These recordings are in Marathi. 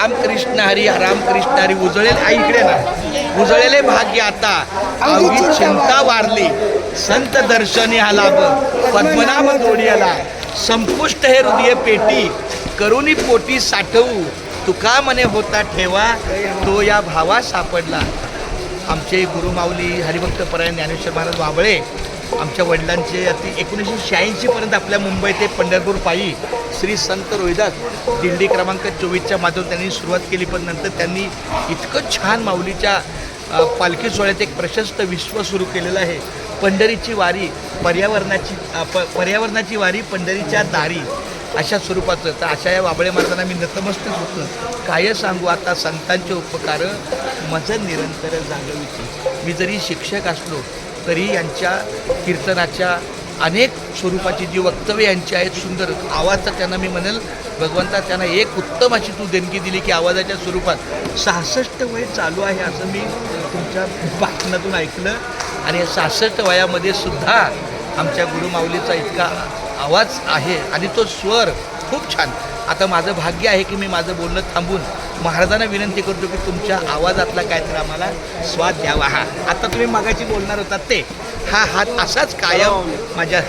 रामकृष्ण हरी रामकृष्ण हरी उजळेल इकडे ना उजळेले भाग्य आता अवघी चिंता वारली संत दर्शनी हा लाभ पद्मनाभ जोडियाला संपुष्ट हे हृदय पेटी करुणी पोटी साठवू तुका मने होता ठेवा तो या भावा सापडला. आमचे गुरुमाऊली हरिभक्त परायण ज्ञानेश्वर महाराज वाबळे आमच्या वडिलांचे अति 1986 पर्यंत आपल्या मुंबई ते पंढरपूर पायी श्री संत रोहिदास दिंडी क्रमांक 24च्या माध्यमातून त्यांनी सुरुवात केली. पण नंतर त्यांनी इतकं छान माऊलीच्या पालखी सोहळ्यात एक प्रशस्त विश्व सुरू केलेलं आहे. पंढरीची वारी पर्यावरणाची वारी पंढरीच्या दारी अशा स्वरूपाचं. तर अशा या वाबळे महाराजांना मी नतमस्तक होतं. काय सांगू आता संतांचे उपकार मजन निरंतर जागविती. मी जरी शिक्षक असलो तरी यांच्या कीर्तनाच्या अनेक स्वरूपाची जी वक्तव्य यांची आहेत सुंदर आवाजाचा त्यांना मी म्हणेल भगवंता त्यांना एक उत्तम अशी तू देणगी दिली की आवाजाच्या स्वरूपात 66 वय चालू आहे असं मी तुमच्या भाषणातून ऐकलं. आणि 66 वयामध्ये सुद्धा आमच्या गुरुमाऊलीचा इतका आवाज आहे आणि तो स्वर खूप छान. आता माझं भाग्य आहे की मी माझं बोलणं थांबून महाराजांना विनंती करतो की तुमच्या आवाजातला काहीतरी आम्हाला स्वाद द्यावा. हा आता तुम्ही मगाची बोलणार होता ते हा हात असाच कायम माझ्या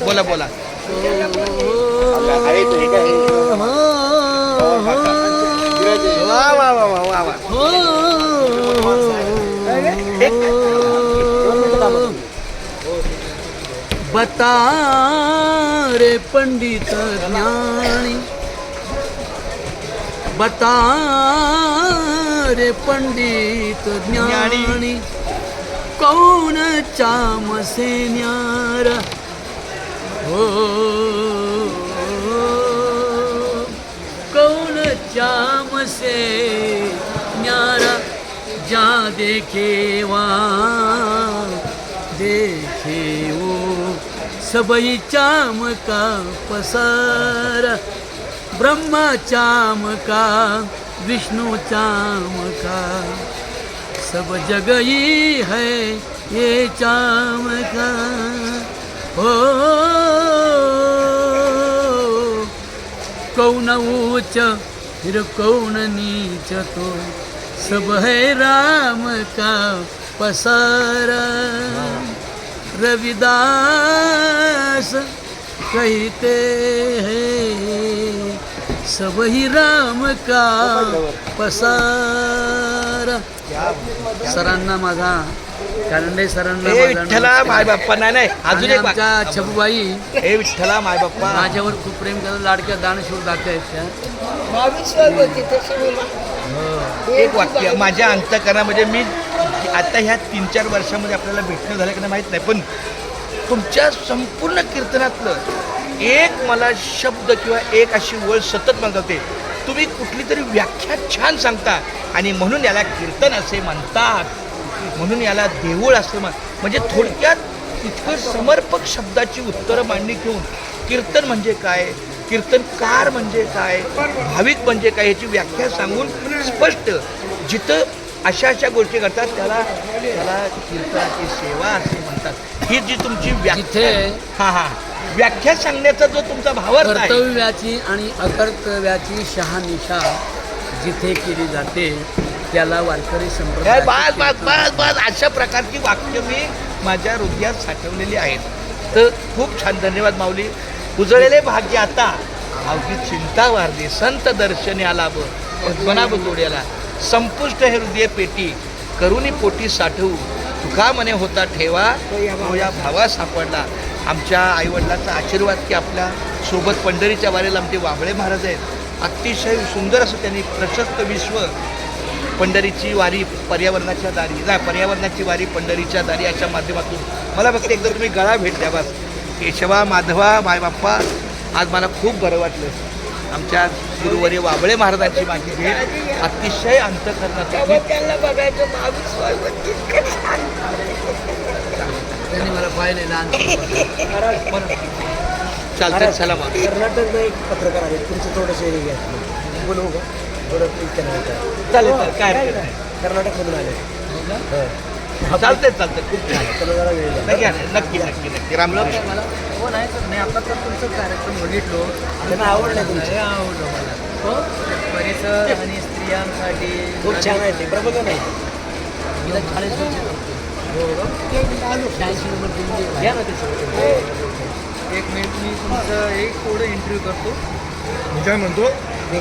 बोला बोला. वा वा वा वा वा बता रे पंडित ज्ञानी बता रे पंडित ज्ञानी कौन चाम से न्यारा हो कौन चाम से न्यारा जा देखे देखे वो सबई चाम का पसारा ब्रह्मा चाम का विष्णु चाम का सब जगही है ये चाम का हो कौन ऊंच फिर कौन नीच तो सब है राम का पसारा. रविदास कहते हैं सब ही राम का पसारा. सरांना माझा कारंडे सरांना विठ्ठला माय बाप्पा नाही अजून एक आमच्या छबुबाई हे विठ्ठला माय बाप्पा माझ्यावर खूप प्रेम करतात. लाडक्या दानशूर दाखल्या एक वाक्य माझ्या अंतःकरणामध्ये मी आता ह्या 3-4 वर्षामध्ये आपल्याला भेटणं झालं की नाही माहीत नाही पण तुमच्या संपूर्ण कीर्तनातलं एक मला शब्द किंवा एक अशी वळ सतत मला जाते. तुम्ही कुठली तरी व्याख्या छान सांगता आणि म्हणून याला कीर्तन असे म्हणतात म्हणून याला देऊळ असं म्हणजे थोडक्यात इतकं समर्पक शब्दाची उत्तरं मांडणी घेऊन कीर्तन म्हणजे काय कीर्तनकार म्हणजे काय भाविक म्हणजे काय याची व्याख्या सांगून स्पष्ट जिथं अशा गोष्टी करतात त्याला कीर्तनाची सेवा असे म्हणतात. ही जी तुमची व्याख्या व्याख्या सांगण्याचा जो तुमचा भावार्थ आहे कर्तव्याची आणि अकर्तव्याची शहानिशा जिथे केली जाते त्याला वारकरी संप्रदाय बस अशा प्रकारची वाक्य मी माझ्या हृदयात साठवलेली आहेत. तर खूप छान धन्यवाद माऊली. उजळलेले भाग्य आता अवघी चिंता वारली संत दर्शनी आला पद्मनाभ जोड्याला संपुष्ट हे हृदय पेटी करुणी पोटी साठवू तुका मने होता ठेवा तो या भावा सापडला. आमच्या आईवडिलांचा आशीर्वाद की आपल्या सोबत पंढरीच्या वारीला आमचे वाबळे महाराज आहेत. अतिशय सुंदर असं त्यांनी प्रशस्त विश्व पंढरीची वारी पर्यावरणाची वारी पंढरीच्या दारी अशा माध्यमातून मला फक्त एकदा तुम्ही गळा भेट द्या बस. केशवा माधवा माय बाप्पा आज मला खूप बरं वाटलं. आमच्या गुरुवर्य वाबळे महाराजांची माझी भेट अतिशय अंतःकरणातून त्यांनी मला पाहिले लहान चालतं चला मग. कर्नाटक एक पत्रकार आहेत तुमचं थोडंसं बोलू का थोडं चालेल काय कर्नाटकमधून आले चालतंय खूप छान. नक्की रामराम. मला हो नाही सर नाही आता तर तुमचं कार्यक्रम बघितलो त्यांना आवडलं तुमचं आवडलं मला परिसर आणि स्त्रियांसाठी खूप छान आहे ते प्रबोधन आहे. गेल्या 40 वर्ष करतो. 86 नंबर दिल्ली घ्या ना ते सगळं. एक मिनिट मी तुमचं एक थोडं इंटरव्ह्यू करतो. मी काय म्हणतो